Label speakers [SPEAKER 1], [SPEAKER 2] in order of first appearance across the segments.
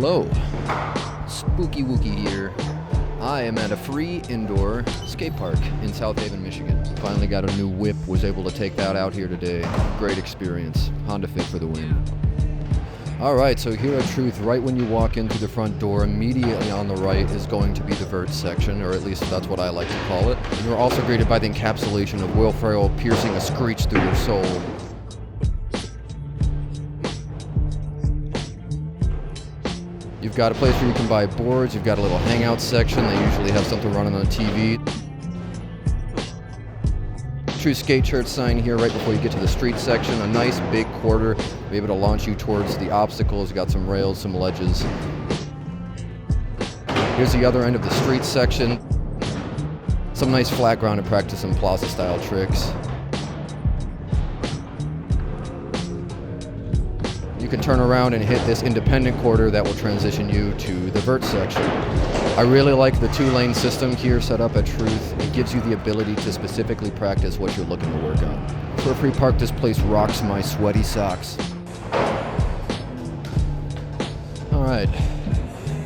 [SPEAKER 1] Hello, Spooky Wookie here. I am at a free indoor skate park in South Haven, Michigan. Finally got a new whip, was able to take that out here today. Great experience. Honda Fit for the win. Alright, so here at Truth, right when you walk in through the front door, immediately on the right is going to be the vert section, or at least that's what I like to call it. And you're also greeted by the encapsulation of Will Ferrell piercing a screech through your soul. You've got a place where you can buy boards, you've got a little hangout section, they usually have something running on the TV. True skate shirt sign here right before you get to the street section. A nice big quarter, be able to launch you towards the obstacles. You got some rails, some ledges. Here's the other end of the street section. Some nice flat ground to practice some plaza style tricks. You can turn around and hit this independent quarter that will transition you to the vert section. I really like the 2-lane system here set up at Truth. It gives you the ability to specifically practice what you're looking to work on. For a free park, this place rocks my sweaty socks. Alright,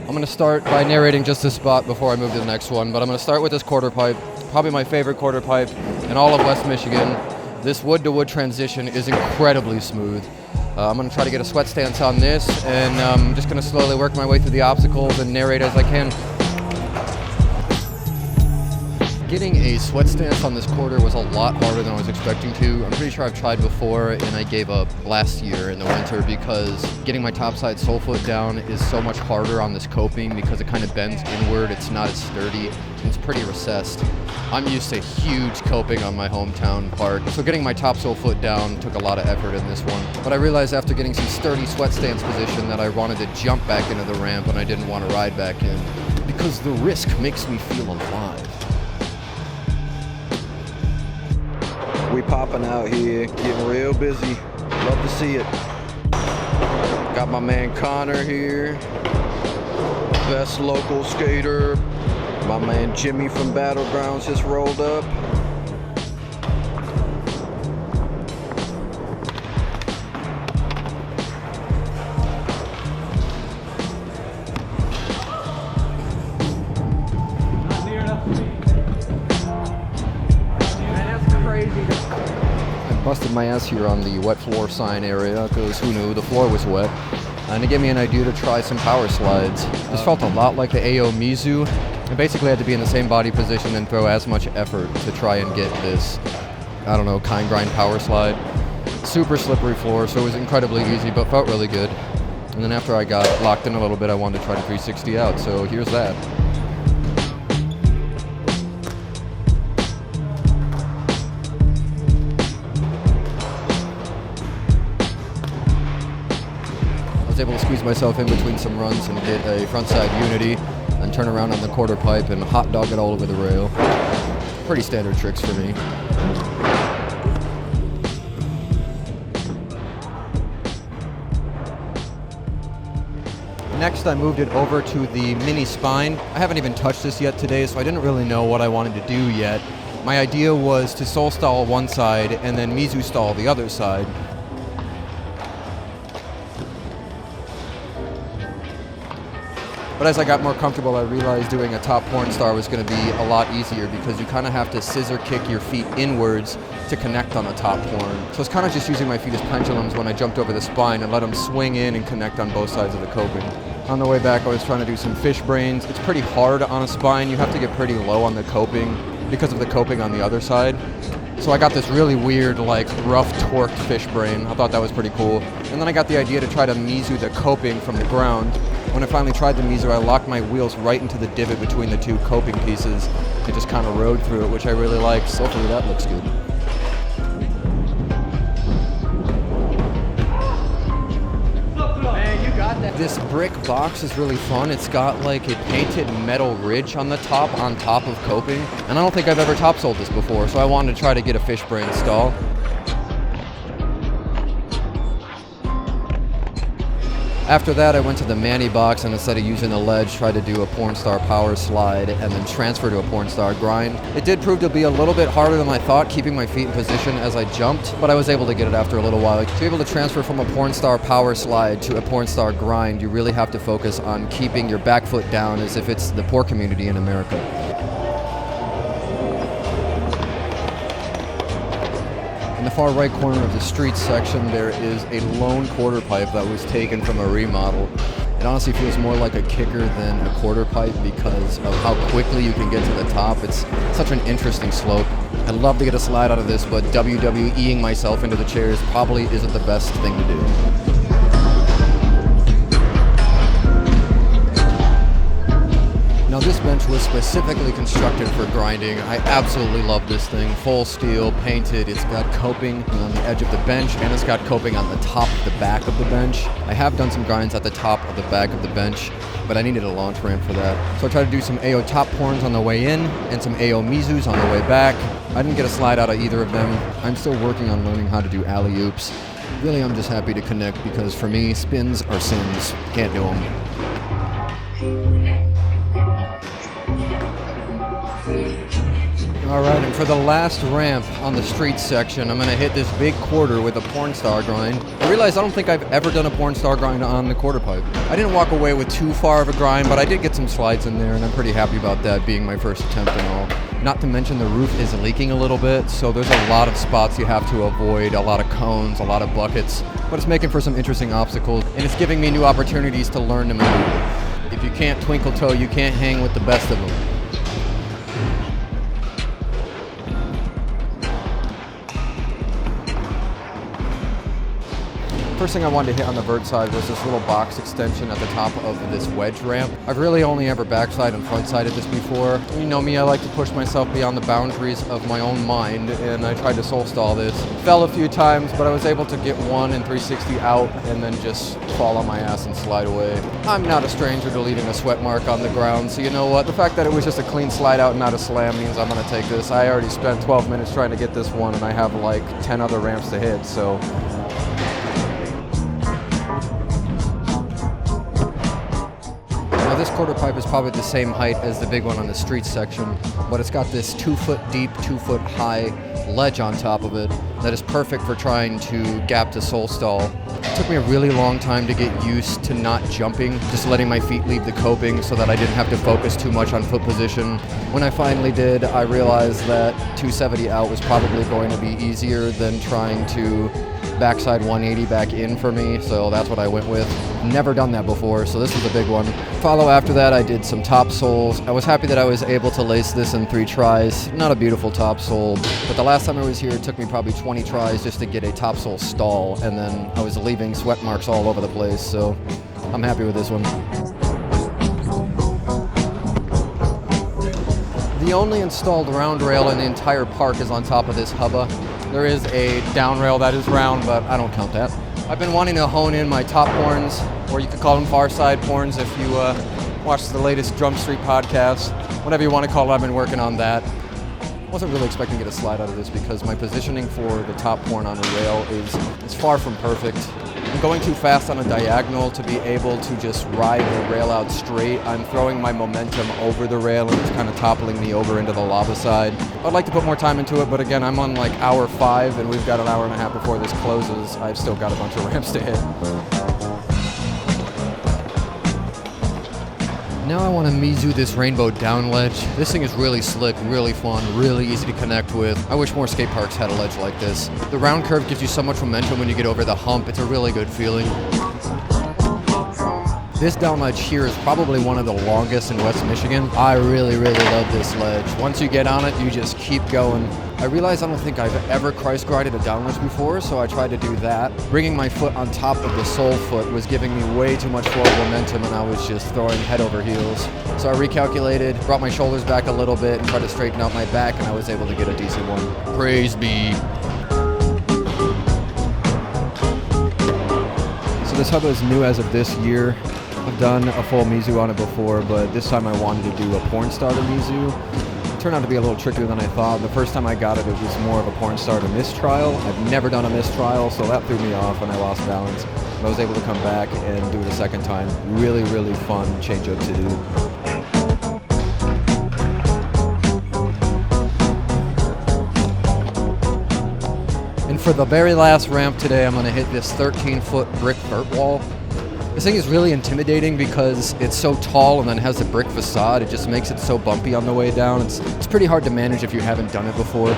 [SPEAKER 1] I'm going to start by narrating just this spot before I move to the next one, but I'm going to start with this quarter pipe, probably my favorite quarter pipe in all of West Michigan. This wood-to-wood transition is incredibly smooth. I'm going to try to get a sweat stance on this, and I'm just going to slowly work my way through the obstacles and narrate as I can. Getting a sweat stance on this quarter was a lot harder than I was expecting to. I'm pretty sure I've tried before and I gave up last year in the winter because getting my topside sole foot down is so much harder on this coping because it kind of bends inward. It's not as sturdy. It's pretty recessed. I'm used to huge coping on my hometown park, so getting my top sole foot down took a lot of effort in this one. But I realized after getting some sturdy sweat stance position that I wanted to jump back into the ramp and I didn't want to ride back in because the risk makes me feel alive.
[SPEAKER 2] We popping out here, getting real busy. Love to see it. Got my man Connor here, best local skater. My man Jimmy from Battlegrounds just rolled up.
[SPEAKER 3] Not near enough for me. Man, that's crazy.
[SPEAKER 1] I busted my ass here on the wet floor sign area because who knew, the floor was wet. And it gave me an idea to try some power slides. This felt a lot like the AO Mizu. I basically had to be in the same body position and throw as much effort to try and get this, I don't know, kind grind power slide. Super slippery floor, so it was incredibly easy, but felt really good. And then after I got locked in a little bit, I wanted to try to 360 out, so here's that. I was able to squeeze myself in between some runs and get a frontside unity, and turn around on the quarter pipe and hot dog it all over the rail. Pretty standard tricks for me. Next, I moved it over to the mini spine. I haven't even touched this yet today, so I didn't really know what I wanted to do yet. My idea was to sole stall one side and then Mizu stall the other side. But as I got more comfortable, I realized doing a top porn star was going to be a lot easier because you kind of have to scissor kick your feet inwards to connect on a top porn. So it's kind of just using my feet as pendulums when I jumped over the spine and let them swing in and connect on both sides of the coping. On the way back, I was trying to do some fish brains. It's pretty hard on a spine. You have to get pretty low on the coping because of the coping on the other side. So I got this really weird, like, rough torqued fish brain. I thought that was pretty cool. And then I got the idea to try to Mizu the coping from the ground. When I finally tried the Mizu, I locked my wheels right into the divot between the two coping pieces. It just kind of rode through it, which I really liked. So hopefully that looks good.
[SPEAKER 3] Man, you got that.
[SPEAKER 1] This brick box is really fun. It's got like a painted metal ridge on the top of coping. And I don't think I've ever top sold this before, so I wanted to try to get a fish brain stall. After that, I went to the Manny box and instead of using the ledge, tried to do a porn star power slide and then transfer to a porn star grind. It did prove to be a little bit harder than I thought, keeping my feet in position as I jumped, but I was able to get it after a little while. To be able to transfer from a porn star power slide to a porn star grind, you really have to focus on keeping your back foot down as if it's the poor community in America. In the far right corner of the street section, there is a lone quarter pipe that was taken from a remodel. It honestly feels more like a kicker than a quarter pipe because of how quickly you can get to the top. It's such an interesting slope. I'd love to get a slide out of this, but WWEing myself into the chairs probably isn't the best thing to do. Now this bench was specifically constructed for grinding. I absolutely love this thing. Full steel, painted, it's got coping on the edge of the bench and it's got coping on the top of the back of the bench. I have done some grinds at the top of the back of the bench, but I needed a launch ramp for that. So I tried to do some AO top porns on the way in and some AO Mizus on the way back. I didn't get a slide out of either of them. I'm still working on learning how to do alley-oops. Really, I'm just happy to connect because for me, spins are sins. Can't do them. Alright, and for the last ramp on the street section, I'm going to hit this big quarter with a porn star grind. I realize I don't think I've ever done a porn star grind on the quarter pipe. I didn't walk away with too far of a grind, but I did get some slides in there, and I'm pretty happy about that being my first attempt and all. Not to mention the roof is leaking a little bit, so there's a lot of spots you have to avoid, a lot of cones, a lot of buckets, but it's making for some interesting obstacles, and it's giving me new opportunities to learn to maneuver. If you can't twinkle toe, you can't hang with the best of them. First thing I wanted to hit on the vert side was this little box extension at the top of this wedge ramp. I've really only ever backside and front sided this before. You know me, I like to push myself beyond the boundaries of my own mind, and I tried to soul stall this. Fell a few times, but I was able to get one and 360 out and then just fall on my ass and slide away. I'm not a stranger to leaving a sweat mark on the ground, so you know what? The fact that it was just a clean slide out and not a slam means I'm gonna take this. I already spent 12 minutes trying to get this one and I have like 10 other ramps to hit, so. Now this quarter pipe is probably the same height as the big one on the street section, but it's got this 2 foot deep, 2 foot high ledge on top of it that is perfect for trying to gap to soul stall. It took me a really long time to get used to not jumping, just letting my feet leave the coping so that I didn't have to focus too much on foot position. When I finally did, I realized that 270 out was probably going to be easier than trying to backside 180 back in for me, so that's what I went with. Never done that before, so this was a big one. Follow after that, I did some top soles. I was happy that I was able to lace this in 3 tries. Not a beautiful top sole, but the last time I was here, it took me probably 20 tries just to get a top sole stall, and then I was leaving sweat marks all over the place, so I'm happy with this one. The only installed round rail in the entire park is on top of this hubba. There is a down rail that is round, but I don't count that. I've been wanting to hone in my top horns, or you could call them far side horns if you watch the latest Drum Street podcast. Whatever you want to call it, I've been working on that. Wasn't really expecting to get a slide out of this because my positioning for the top horn on the rail is far from perfect. I'm going too fast on a diagonal to be able to just ride the rail out straight. I'm throwing my momentum over the rail and it's kind of toppling me over into the lava side. I'd like to put more time into it, but again, I'm on like hour 5 and we've got an hour and a half before this closes. I've still got a bunch of ramps to hit. Now I want to Mizu this rainbow down ledge. This thing is really slick, really fun, really easy to connect with. I wish more skate parks had a ledge like this. The round curve gives you so much momentum when you get over the hump. It's a really good feeling. This down ledge here is probably one of the longest in West Michigan. I really, really love this ledge. Once you get on it, you just keep going. I realized I don't think I've ever Christ grinded a down ledge before, so I tried to do that. Bringing my foot on top of the sole foot was giving me way too much forward momentum and I was just throwing head over heels. So I recalculated, brought my shoulders back a little bit and tried to straighten out my back and I was able to get a decent one. Praise be. So this hubba is new as of this year. I've done a full Mizu on it before, but this time I wanted to do a porn starter Mizu. turned out to be a little trickier than I thought. The first time I got it, it was more of a porn star to mistrial. I've never done a mistrial, so that threw me off and I lost balance. But I was able to come back and do it a second time. Really, really fun change-up to do. And for the very last ramp today, I'm going to hit this 13-foot brick vert wall. This thing is really intimidating because it's so tall and then has a brick facade. It just makes it so bumpy on the way down. It's pretty hard to manage if you haven't done it before.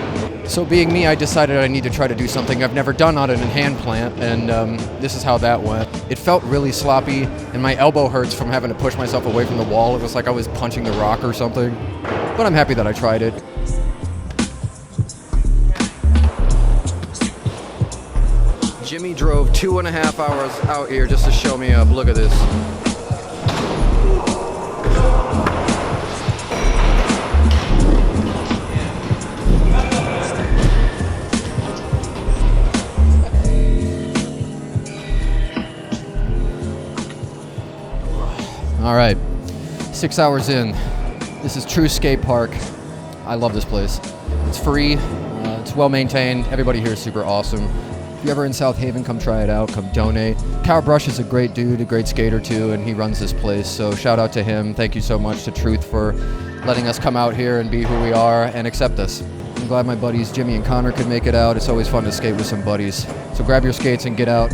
[SPEAKER 1] So being me, I decided I need to try to do something I've never done on an hand plant, and this is how that went. It felt really sloppy, and my elbow hurts from having to push myself away from the wall. It was like I was punching the rock or something. But I'm happy that I tried it. Jimmy drove 2.5 hours out here just to show me up. Look at this. All right, 6 hours in. This is True Skate Park. I love this place. It's free, it's well maintained. Everybody here is super awesome. If you're ever in South Haven, come try it out, come donate. Kyle Brush is a great dude, a great skater too, and he runs this place, so shout out to him. Thank you so much to Truth for letting us come out here and be who we are and accept us. I'm glad my buddies Jimmy and Connor could make it out. It's always fun to skate with some buddies. So grab your skates and get out.